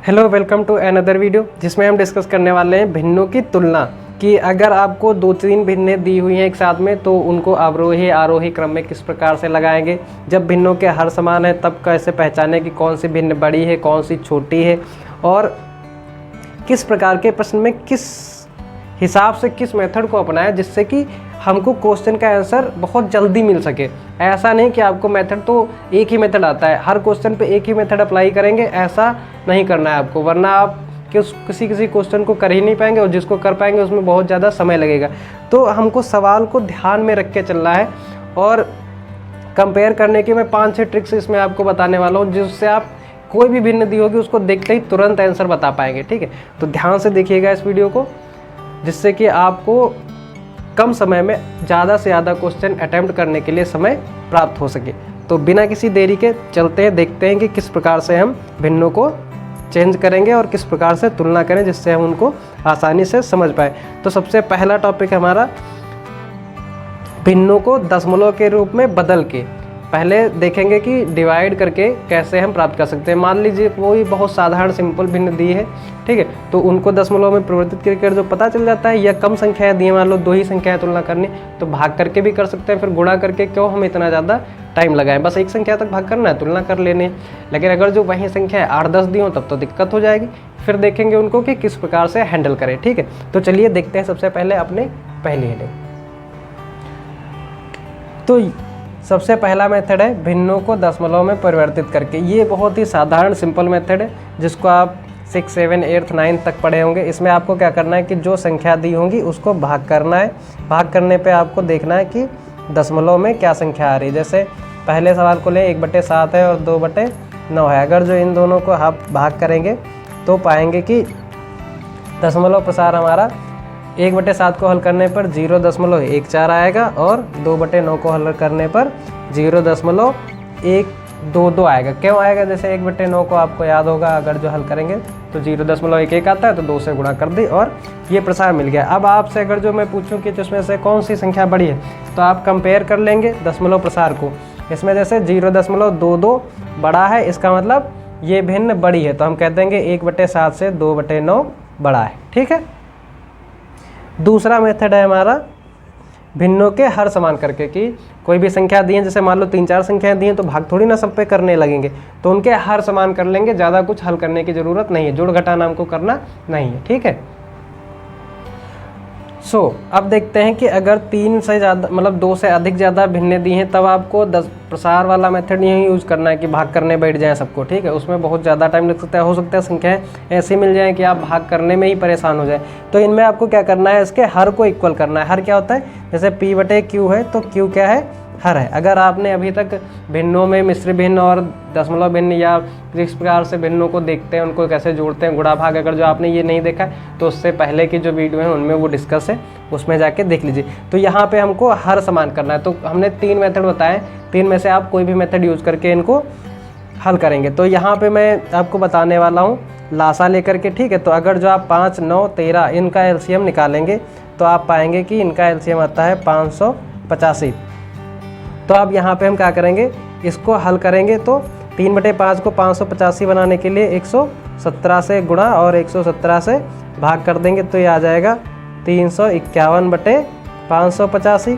Hello, welcome to another video जिसमें हम discuss करने वाले हैं भिन्नों की तुलना कि अगर आपको 2-3 भिन्नें दी हुई हैं एक साथ में तो उनको अवरोही आरोही क्रम में किस प्रकार से लगाएंगे। जब भिन्नों के हर समान है तब कैसे पहचानें कि कौन सी भिन्न बड़ी है कौन सी छोटी है, और किस प्रकार के प्रश्न में किस हिसाब से किस मेथड को अपनाएं जिससे कि हमको क्वेश्चन का आंसर बहुत जल्दी मिल सके। ऐसा नहीं कि आपको मेथड तो एक ही मेथड आता है, हर क्वेश्चन पे एक ही मेथड अप्लाई करेंगे, ऐसा नहीं करना है आपको, वरना आप किसी क्वेश्चन को कर ही नहीं पाएंगे और जिसको कर पाएंगे उसमें बहुत ज़्यादा समय लगेगा। तो हमको सवाल को ध्यान में रख के चलना है और कंपेयर करने की मैं 5-6 ट्रिक्स इसमें आपको बताने वाला हूँ जिससे आप कोई भी भिन्न दी होगी उसको देखते ही तुरंत आंसर बता पाएंगे। ठीक है, तो ध्यान से देखिएगा इस वीडियो को जिससे कि आपको कम समय में ज़्यादा से ज़्यादा क्वेश्चन अटेम्प्ट करने के लिए समय प्राप्त हो सके। तो बिना किसी देरी के चलते हैं, देखते हैं कि किस प्रकार से हम भिन्नों को चेंज करेंगे और किस प्रकार से तुलना करें जिससे हम उनको आसानी से समझ पाए। तो सबसे पहला टॉपिक है हमारा भिन्नों को दशमलव के रूप में बदल के। पहले देखेंगे कि डिवाइड करके कैसे हम प्राप्त कर सकते हैं। मान लीजिए कोई बहुत साधारण सिंपल भिन्न दी है, ठीक है, तो उनको दशमलव में परिवर्तित करके जो पता चल जाता है, या कम संख्याएं दी है, मान लो 2 ही संख्याएं तुलना करनी, तो भाग करके भी कर सकते हैं, फिर गुणा करके क्यों हम इतना ज़्यादा टाइम लगाएं, बस एक संख्या तक भाग करना है, तुलना कर लेने हैं। लेकिन अगर जो वही संख्या 8-10 दी हो तब तो दिक्कत हो जाएगी, फिर देखेंगे उनको कि किस प्रकार से हैंडल करें। ठीक है, तो चलिए देखते हैं सबसे पहले अपने पहली हेडिंग। तो सबसे पहला मेथड है भिन्नों को दशमलव में परिवर्तित करके। ये बहुत ही साधारण सिंपल मेथड है जिसको आप 6, 7, 8, 9 तक पढ़े होंगे। इसमें आपको क्या करना है कि जो संख्या दी होंगी उसको भाग करना है। भाग करने पे आपको देखना है कि दशमलव में क्या संख्या आ रही है। जैसे पहले सवाल को ले 1/7 है और 2/9 है। अगर जो इन दोनों को आप भाग करेंगे तो पाएंगे कि दशमलव प्रसार हमारा 1/7 को हल करने पर 0.14 आएगा और 2/9 को हल करने पर 0.122 आएगा। क्यों आएगा? जैसे 1/9 को आपको याद होगा, अगर जो हल करेंगे तो 0.11 आता है, तो 2 से गुणा कर दी और ये प्रसार मिल गया। अब आपसे अगर जो मैं पूछूं कि इसमें से कौन सी संख्या बड़ी है, तो आप कंपेयर कर लेंगे दशमलव प्रसार को। इसमें जैसे 0.22 बड़ा है, इसका मतलब ये भिन्न बड़ी है, तो हम कह देंगे 1/7 से 2/9 बड़ा है। ठीक है, दूसरा मेथड है हमारा भिन्नों के हर समान करके। कि कोई भी संख्या दी है, जैसे मान लो 3-4 संख्याएं दी हैं, तो भाग थोड़ी ना सब पे करने लगेंगे, तो उनके हर समान कर लेंगे, ज़्यादा कुछ हल करने की ज़रूरत नहीं है, जोड़ घटाना हमको करना नहीं है। ठीक है, अब देखते हैं कि अगर 3 से ज़्यादा मतलब 2 से अधिक ज़्यादा भिन्नें दी हैं तब आपको 10 प्रसार वाला मेथड नहीं यूज़ करना है कि भाग करने बैठ जाएं सबको। ठीक है, उसमें बहुत ज़्यादा टाइम लग सकता है, हो सकता है संख्याएं ऐसी मिल जाएं कि आप भाग करने में ही परेशान हो जाए। तो इनमें आपको क्या करना है, इसके हर को इक्वल करना है। हर क्या होता है? जैसे P/Q है तो Q क्या है? हर है। अगर आपने अभी तक भिन्नों में मिश्र भिन्न और दशमलव भिन्न या किस प्रकार से भिन्नों को देखते हैं, उनको कैसे जोड़ते हैं, गुणा भाग, अगर जो आपने ये नहीं देखा तो उससे पहले की जो वीडियो है उनमें वो डिस्कस है, उसमें जाके देख लीजिए। तो यहाँ पे हमको हर समान करना है। तो हमने 3 मेथड बताए, 3 में से आप कोई भी मेथड यूज़ करके इनको हल करेंगे। तो यहाँ पर मैं आपको बताने वाला हूँ लासा लेकर के। ठीक है, तो अगर जो आप 5, 9, 13 इनका एलसीएम निकालेंगे तो आप पाएंगे कि इनका एलसीएम आता है 585। तो अब यहाँ पे हम क्या करेंगे, इसको हल करेंगे तो 3/5 को 585 बनाने के लिए 117 से गुणा और 117 से भाग कर देंगे, तो ये आ जाएगा 351/585।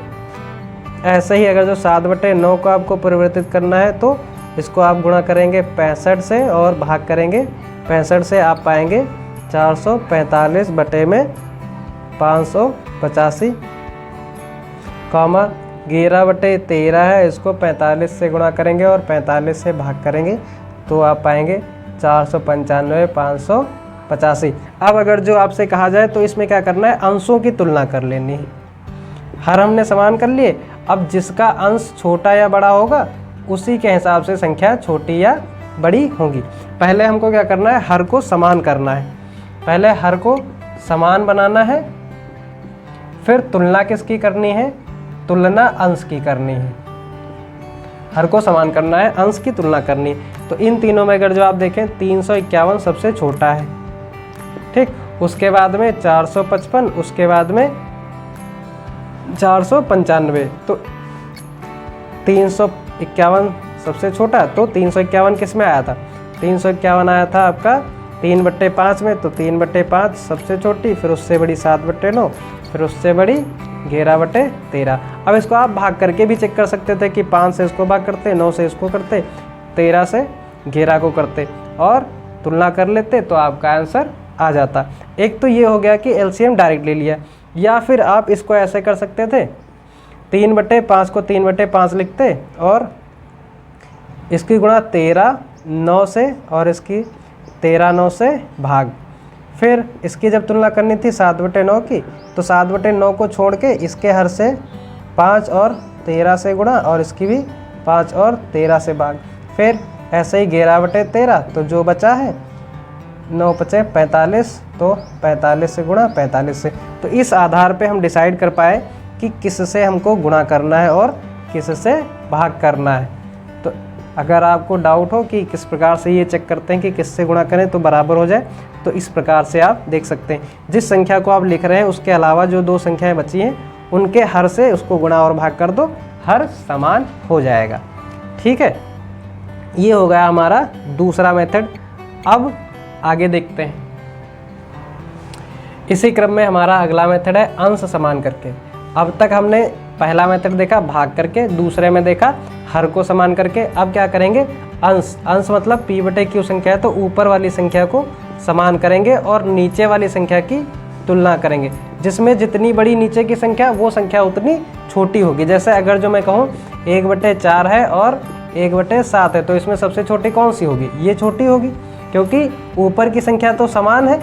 ऐसे ही अगर जो 7/9 को आपको परिवर्तित करना है तो इसको आप गुणा करेंगे 65 से और भाग करेंगे 65 से, आप पाएंगे 445/585, 11/13 है, इसको 45 से गुणा करेंगे और 45 से भाग करेंगे तो आप पाएंगे 495/585। अब अगर जो आपसे कहा जाए तो इसमें क्या करना है, अंशों की तुलना कर लेनी है। हर हमने समान कर लिए, अब जिसका अंश छोटा या बड़ा होगा उसी के हिसाब से संख्या छोटी या बड़ी होगी। पहले हमको क्या करना है, हर को समान करना है। पहले हर को समान बनाना है, फिर तुलना किसकी करनी है, तुलना अंश की करनी है। हर को समान करना है, अंश की तुलना करनी है। तो इन तीनों में अगर जो आप देखें 351 सबसे छोटा है, ठीक, उसके बाद में 455, उसके बाद में 495। तो 351 सबसे छोटा, तो 351 किस में आया था? 351 आया था आपका 3/5 में तो 3/5 सबसे छोटी, फिर उससे बड़ी 7/9, फिर उससे बड़ी 11/13। अब इसको आप भाग करके भी चेक कर सकते थे कि 5 से इसको भाग करते, 9 से इसको करते, 13 से 11 को करते और तुलना कर लेते तो आपका आंसर आ जाता। एक तो ये हो गया कि एलसीएम डायरेक्ट ले लिया, या फिर आप इसको ऐसे कर सकते थे, 3/5 को 3/5 लिखते और इसकी गुणा 13 9 से और इसकी 13 9 से भाग, फिर इसकी जब तुलना करनी थी 7/9 की तो 7/9 को छोड़ के इसके हर से 5 और 13 से गुणा और इसकी भी 5 और 13 से भाग, फिर ऐसे ही 11/13 तो जो बचा है 9 × 5 = 45 तो 45 से गुणा 45 से। तो इस आधार पे हम डिसाइड कर पाए कि किससे हमको गुणा करना है और किससे भाग करना है। तो अगर आपको डाउट हो कि किस प्रकार से ये चेक करते हैं कि किससे गुणा करें तो बराबर हो जाए, तो इस प्रकार से आप देख सकते हैं। जिस संख्या को आप लिख रहे हैं उसके अलावा जो 2 संख्याएं बची हैं उनके हर से उसको गुणा और भाग कर दो, हर समान हो जाएगा। ठीक है, ये हो गया हमारा दूसरा मेथड। अब आगे देखते हैं। इसी क्रम में हमारा अगला मेथड है अंश समान करके। अब तक हमने पहला मेथड देखा भाग करके, दूसरे में देखा हर को समान करके। अब क्या करेंगे, अंश। अंश मतलब p/q संख्या है तो ऊपर वाली संख्या को समान करेंगे और नीचे वाली संख्या की तुलना करेंगे, जिसमें जितनी बड़ी नीचे की संख्या वो संख्या उतनी छोटी होगी। जैसे अगर जो मैं कहूँ 1/4 है और 1/7 है तो इसमें सबसे छोटी कौन सी होगी, ये छोटी होगी, क्योंकि ऊपर की संख्या तो समान है,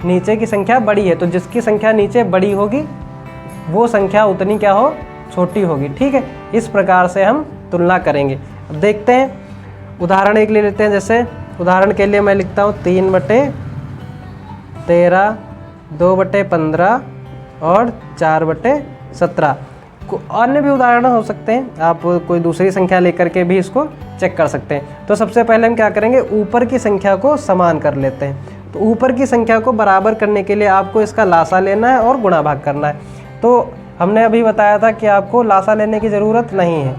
नीचे की संख्या बड़ी है, तो जिसकी संख्या नीचे बड़ी होगी वो संख्या उतनी क्या हो, छोटी होगी। ठीक है, इस प्रकार से हम तुलना करेंगे। अब देखते हैं, उदाहरण एक ले लेते हैं। जैसे उदाहरण के लिए मैं लिखता हूँ 3/13, 2/15 और 4/17। अन्य भी उदाहरण हो सकते हैं, आप कोई दूसरी संख्या लेकर के भी इसको चेक कर सकते हैं। तो सबसे पहले हम क्या करेंगे, ऊपर की संख्या को समान कर लेते हैं। तो ऊपर की संख्या को बराबर करने के लिए आपको इसका लासा लेना है और गुणा भाग करना है। तो हमने अभी बताया था कि आपको लासा लेने की ज़रूरत नहीं है,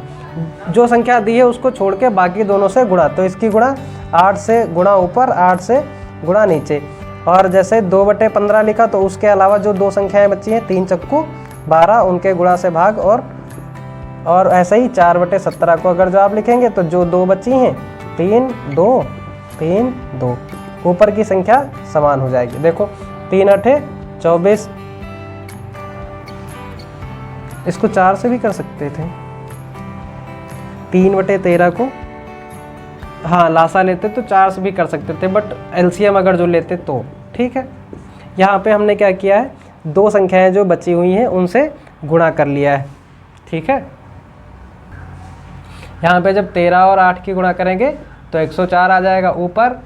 जो संख्या दी है उसको छोड़ के बाकी दोनों से गुणा। तो इसकी गुणा 8 से गुणा ऊपर, 8 से गुणा नीचे। और जैसे 2/15 लिखा तो उसके अलावा जो 2 संख्याएं बची हैं 3 × 12 उनके गुणा से भाग, और ऐसे ही 4/17 को अगर जो आप लिखेंगे तो जो 2 बची हैं 3 2 3 2, ऊपर की संख्या समान हो जाएगी। देखो 3 8 24, इसको 4 से भी कर सकते थे। 3/13 को हाँ लासा लेते तो 4 से भी कर सकते थे, बट एलसीएम अगर जो लेते तो ठीक है। यहाँ पे हमने क्या किया है, 2 संख्याएं जो बची हुई हैं उनसे गुणा कर लिया है। ठीक है, यहाँ पे जब 13 और 8 की गुणा करेंगे तो 104 आ जाएगा ऊपर,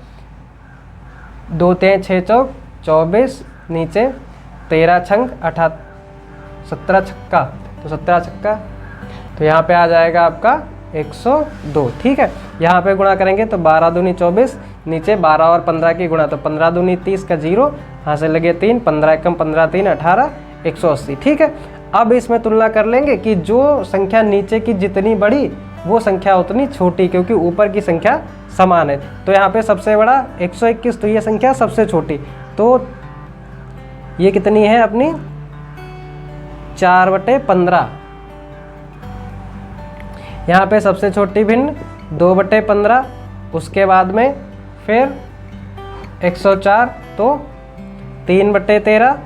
2 3 6 चौक 24, नीचे 13 छंग 18 17 छक्का, तो 17 छक्का, तो यहाँ पे आ जाएगा आपका 102। ठीक है, यहाँ पे गुणा करेंगे तो 12 दूनी 24, नीचे 12 और 15 की गुणा तो 15 दूनी 30 का 0, यहाँ से लगे 3, 15 एकम 15 3 18, 180। ठीक है, अब इसमें तुलना कर लेंगे कि जो संख्या नीचे की जितनी बड़ी वो संख्या उतनी छोटी, क्योंकि ऊपर की संख्या समान है। तो यहाँ पे सबसे बड़ा 121, तो ये संख्या सबसे छोटी, तो ये कितनी है अपनी 4/15। यहाँ पे सबसे छोटी भिन्न 2/15, उसके बाद में फिर 104 तो 3/13,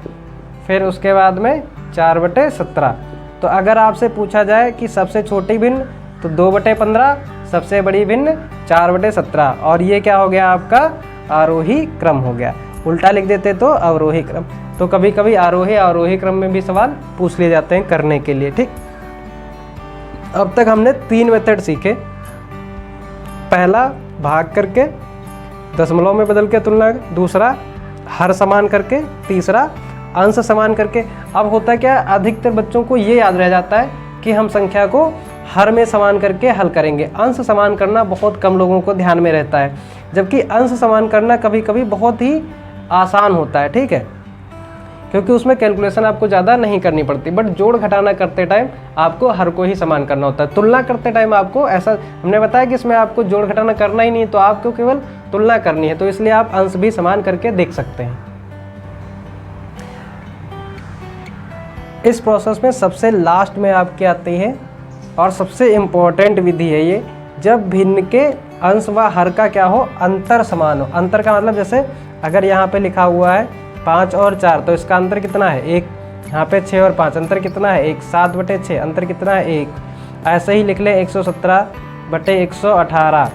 फिर उसके बाद में 4/17। तो अगर आपसे पूछा जाए कि सबसे छोटी भिन्न तो 2/15, सबसे बड़ी भिन्न 4/17, और ये क्या हो गया आपका आरोही क्रम हो गया। उल्टा लिख देते तो अवरोही क्रम। तो कभी कभी आरोही अवरोही क्रम में भी सवाल पूछ लिए जाते हैं करने के लिए। ठीक, अब तक हमने 3 मेथड सीखे। पहला भाग करके, दशमलव में बदल के तुलना, दूसरा हर समान करके, तीसरा अंश समान करके। अब होता क्या, अधिकतर बच्चों को ये याद रह जाता है कि हम संख्या को हर में समान करके हल करेंगे। अंश समान करना बहुत कम लोगों को ध्यान में रहता है, जबकि अंश समान करना कभी कभी बहुत ही आसान होता है। ठीक है, क्योंकि उसमें कैलकुलेशन आपको ज़्यादा नहीं करनी पड़ती। बट जोड़ घटाना करते टाइम आपको हर को ही समान करना होता है। तुलना करते टाइम आपको ऐसा हमने बताया कि इसमें आपको जोड़ घटाना करना ही नहीं, तो आपको केवल तुलना करनी है, तो इसलिए आप अंश भी समान करके देख सकते हैं। इस प्रोसेस में सबसे लास्ट में आपकी आती है और सबसे इम्पोर्टेंट विधि है ये, जब भिन्न के अंश व हर का क्या हो, अंतर समान हो। अंतर का मतलब जैसे अगर यहाँ पे लिखा हुआ है 5 और 4, तो इसका अंतर कितना है 1। यहाँ पे 6 और 5 अंतर कितना है 1। 7/6 अंतर कितना है 1। ऐसे ही लिख ले 117/118,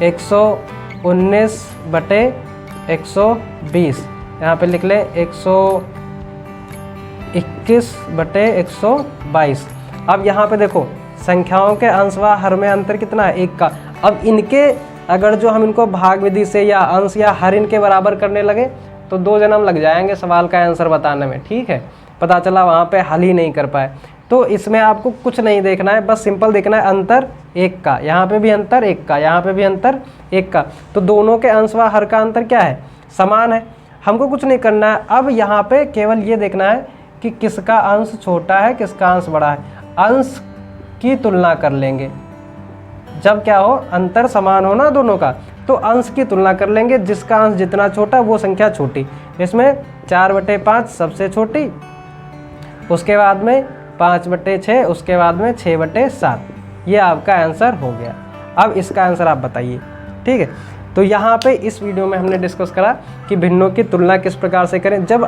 119/120, यहाँ पे लिख ले 121/122। अब यहाँ पे देखो संख्याओं के अंश व हर में अंतर कितना है 1 का। अब इनके अगर जो हम इनको भाग विधि से या अंश या हर इनके बराबर करने लगे तो 2 जन्म लग जाएंगे सवाल का आंसर बताने में, ठीक है। पता चला वहाँ पे हल ही नहीं कर पाए। तो इसमें आपको कुछ नहीं देखना है, बस सिंपल देखना है अंतर 1 का, यहाँ पे भी अंतर 1 का, यहाँ पे भी अंतर 1 का। तो दोनों के अंश व हर का अंतर क्या है, समान है। हमको कुछ नहीं करना है। अब यहाँ पे केवल ये देखना है कि किसका अंश छोटा है किसका अंश बड़ा है। अंश की तुलना कर लेंगे, जब क्या हो अंतर समान हो ना दोनों का, तो अंश की तुलना कर लेंगे। जिसका अंश जितना छोटा वो संख्या छोटी। इसमें 4/5 सबसे छोटी, उसके बाद में 5/6, उसके बाद में 6/7। ये आपका आंसर हो गया। अब इसका आंसर आप बताइए, ठीक है। तो यहाँ पे इस वीडियो में हमने डिस्कस करा कि भिन्नों की तुलना किस प्रकार से करें। जब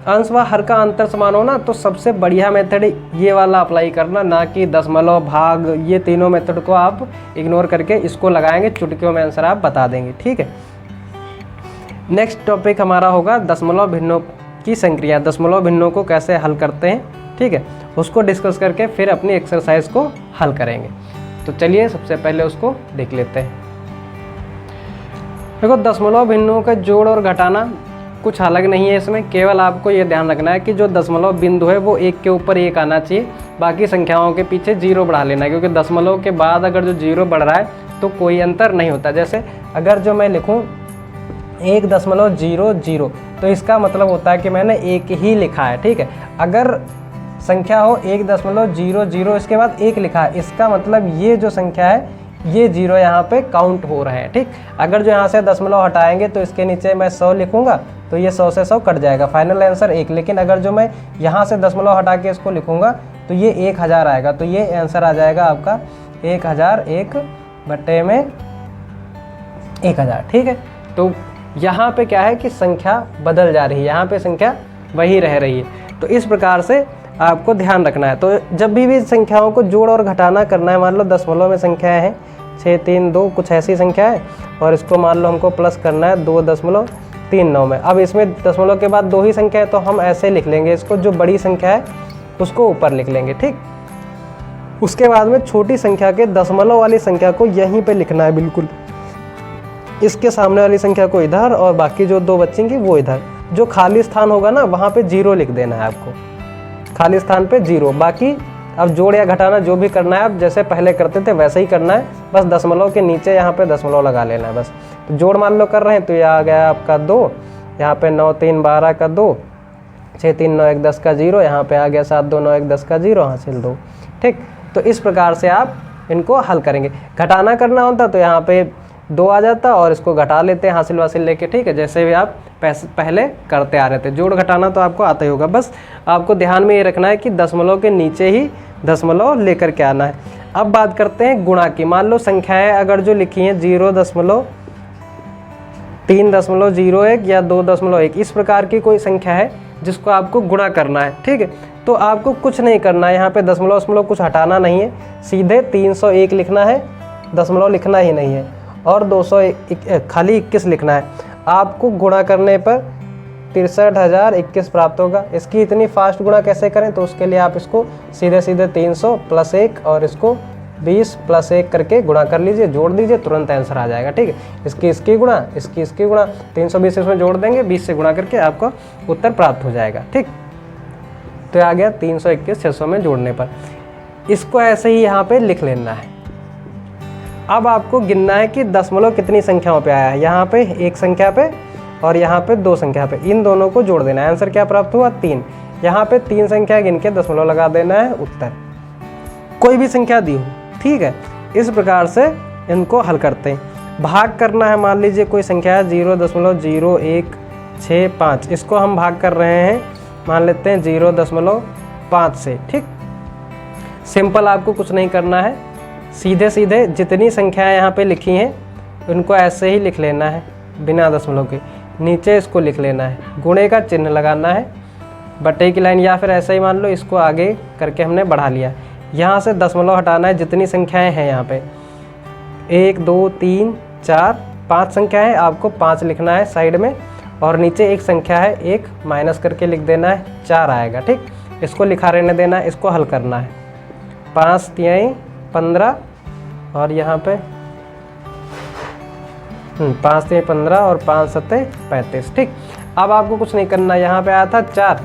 अंश व हर का अंतर समान हो ना, तो सबसे बढ़िया मेथड ये वाला अप्लाई करना, ना कि दशमलव, भाग, ये तीनों मेथड को आप इग्नोर करके इसको लगाएंगे, चुटकियों में आंसर आप बता देंगे, ठीक है। नेक्स्ट टॉपिक हमारा होगा दशमलव भिन्नों की संक्रिया। दशमलव भिन्नों को कैसे हल करते हैं, ठीक है, उसको डिस्कस करके फिर अपनी एक्सरसाइज को हल करेंगे। तो चलिए सबसे पहले उसको देख लेते हैं। देखो दशमलव भिन्नों का जोड़ और घटाना कुछ अलग नहीं है। इसमें केवल आपको ये ध्यान रखना है कि जो दशमलव बिंदु है वो 1 के ऊपर 1 आना चाहिए, बाकी संख्याओं के पीछे 0 बढ़ा लेना है, क्योंकि दशमलव के बाद अगर जो 0 बढ़ रहा है तो कोई अंतर नहीं होता। जैसे अगर जो मैं लिखूँ 1.00, तो इसका मतलब होता है कि मैंने 1 ही लिखा है, ठीक है। अगर संख्या हो 1.00 इसके बाद 1 लिखा है, इसका मतलब ये जो संख्या है ये 0 यहाँ पे काउंट हो रहे हैं, ठीक। अगर जो यहाँ से दशमलव हटाएंगे तो इसके नीचे मैं 100 लिखूंगा तो ये 100 से 100 कट जाएगा, फाइनल आंसर 1। लेकिन अगर जो मैं यहाँ से दशमलव हटा के इसको लिखूंगा तो ये 1000 आएगा, तो ये आंसर आ जाएगा आपका 1000, 1/1000, ठीक है। तो यहाँ पे क्या है कि संख्या बदल जा रही है, यहाँ पे संख्या वही रह रही है। तो इस प्रकार से आपको ध्यान रखना है। तो जब भी संख्याओं को जोड़ और घटाना करना है, मान लो दशमलव में संख्याएँ हैं 6, 3, 2 कुछ ऐसी संख्या है, और इसको मान लो हमको प्लस करना है 2.39 में। अब इसमें दशमलव के बाद 2 ही संख्या है, तो हम ऐसे लिख लेंगे इसको, जो बड़ी संख्या है उसको ऊपर लिख लेंगे, ठीक। उसके बाद में छोटी संख्या के दशमलव वाली संख्या को यहीं पे लिखना है, बिल्कुल इसके सामने वाली संख्या को इधर, और बाकी जो 2 बचेंगी वो इधर। जो खाली स्थान होगा ना वहाँ पे 0 लिख देना है आपको, खाली स्थान पे 0। बाकी अब जोड़ या घटाना जो भी करना है, आप जैसे पहले करते थे वैसे ही करना है, बस दशमलव के नीचे यहाँ पे दशमलव लगा लेना है बस। तो जोड़ मान लो कर रहे हैं तो ये आ गया आपका 2, यहाँ पे 9, 3, 12 का 2, 6, 3, 9, 1, 10 का 0, यहाँ पे आ गया 7, 2, 9, 1, 10 का 0, हासिल 2, ठीक। तो इस प्रकार से आप इनको हल करेंगे। घटाना करना होता तो यहाँ पे 2 आ जाता और इसको घटा लेते हैं हासिल वासिल लेके, ठीक है, जैसे भी आप पहले करते आ रहे थे। जोड़ घटाना तो आपको आता ही होगा, बस आपको ध्यान में ये रखना है कि दशमलव के नीचे ही दशमलव लेकर के आना है। अब बात करते हैं गुणा की। मान लो संख्याएं अगर जो लिखी हैं 0.301 या 2.1, इस प्रकार की कोई संख्या है जिसको आपको गुणा करना है, ठीक है। तो आपको कुछ नहीं करना है, यहाँ पे दशमलव कुछ हटाना नहीं है, सीधे 301 लिखना है, दशमलव लिखना ही नहीं है, और 201 खाली 21 लिखना है। आपको गुणा करने पर 63,021 प्राप्त होगा। इसकी इतनी फास्ट गुणा कैसे करें, तो उसके लिए आप इसको सीधे 300 + 1 और इसको 20 + 1 करके गुणा कर लीजिए, जोड़ दीजिए, तुरंत आंसर आ जाएगा, ठीक है। इसकी गुणा, इसकी गुणा, 320 इसमें जोड़ देंगे, 20 से गुणा करके आपको उत्तर प्राप्त हो जाएगा, ठीक। तो आ गया 321 600 में जोड़ने पर। इसको ऐसे ही यहाँ पे लिख लेना है। अब आपको गिनना है कि दशमलव कितनी संख्याओं पे आया है। यहाँ पे एक संख्या पे और यहाँ पे 2 संख्या पे, इन दोनों को जोड़ देना है। आंसर क्या प्राप्त हुआ? 3। यहाँ पे 3 संख्या गिन के दशमलव लगा देना है, उत्तर। कोई भी संख्या दी हो, ठीक है। इस प्रकार से इनको हल करते हैं। भाग करना है, मान लीजिए कोई संख्या है 0.0165, इसको हम भाग कर रहे हैं, मान लेते हैं 0.5 से, ठीक। सिंपल, आपको कुछ नहीं करना है, सीधे सीधे जितनी संख्याएं यहाँ पे लिखी हैं उनको ऐसे ही लिख लेना है बिना दशमलव के। नीचे इसको लिख लेना है, गुणे का चिन्ह लगाना है, बटे की लाइन, या फिर ऐसे ही मान लो इसको आगे करके हमने बढ़ा लिया। यहाँ से दशमलव हटाना है, जितनी संख्याएं हैं यहाँ पे 1 2 3 4 5 संख्या है, आपको 5 लिखना है साइड में, और नीचे एक संख्या है 1 माइनस करके लिख देना है, 4 आएगा, ठीक। इसको लिखा रहने देना है, इसको हल करना है। 5 3 15 और यहाँ पे 5 3 15 और 5 7 35, ठीक। अब आपको कुछ नहीं करना, यहाँ पे आया था 4,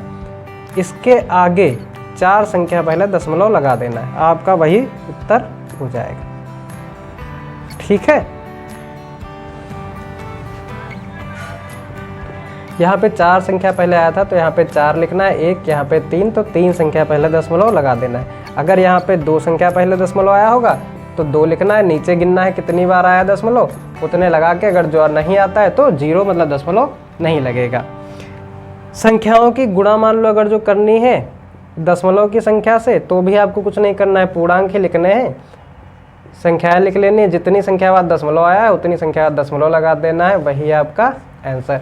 इसके आगे 4 संख्या पहले दशमलव लगा देना है, आपका वही उत्तर हो जाएगा, ठीक है। यहाँ पे 4 संख्या पहले आया था तो यहाँ पे 4 लिखना है, 1 यहाँ पे 3, तो 3 संख्या पहले दशमलव लगा देना है। अगर यहाँ पे 2 संख्या पहले दशमलव आया होगा तो 2 लिखना है, नीचे गिनना है कितनी बार आया दशमलव, उतने लगा के, अगर जो नहीं आता है तो 0 मतलब दशमलव नहीं लगेगा। संख्याओं की गुणा मान लो अगर जो करनी है दशमलव की संख्या से, तो भी आपको कुछ नहीं करना है, पूर्णांक ही लिखने हैं, संख्याएं लिख लेनी है, जितनी संख्या बाद दशमलव आया है उतनी संख्या बाद दशमलव लगा देना है, वही आपका आंसर।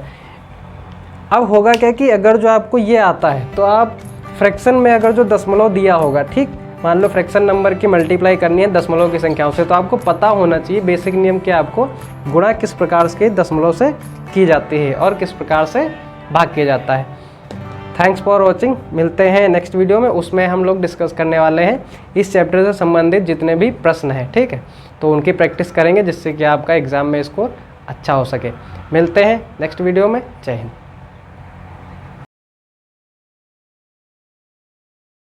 अब होगा क्या कि अगर जो आपको ये आता है तो आप फ्रैक्शन में अगर जो दशमलव दिया होगा, ठीक, मान लो फ्रैक्शन नंबर की मल्टीप्लाई करनी है दशमलव की संख्याओं से, तो आपको पता होना चाहिए बेसिक नियम कि आपको गुणा किस प्रकार से दशमलव से की जाती है और किस प्रकार से भाग किया जाता है। थैंक्स फॉर वॉचिंग, मिलते हैं नेक्स्ट वीडियो में, उसमें हम लोग डिस्कस करने वाले हैं इस चैप्टर से संबंधित जितने भी प्रश्न हैं, ठीक है। तो उनकी प्रैक्टिस करेंगे जिससे कि आपका एग्ज़ाम में स्कोर अच्छा हो सके। मिलते हैं नेक्स्ट वीडियो में, जय हिंद।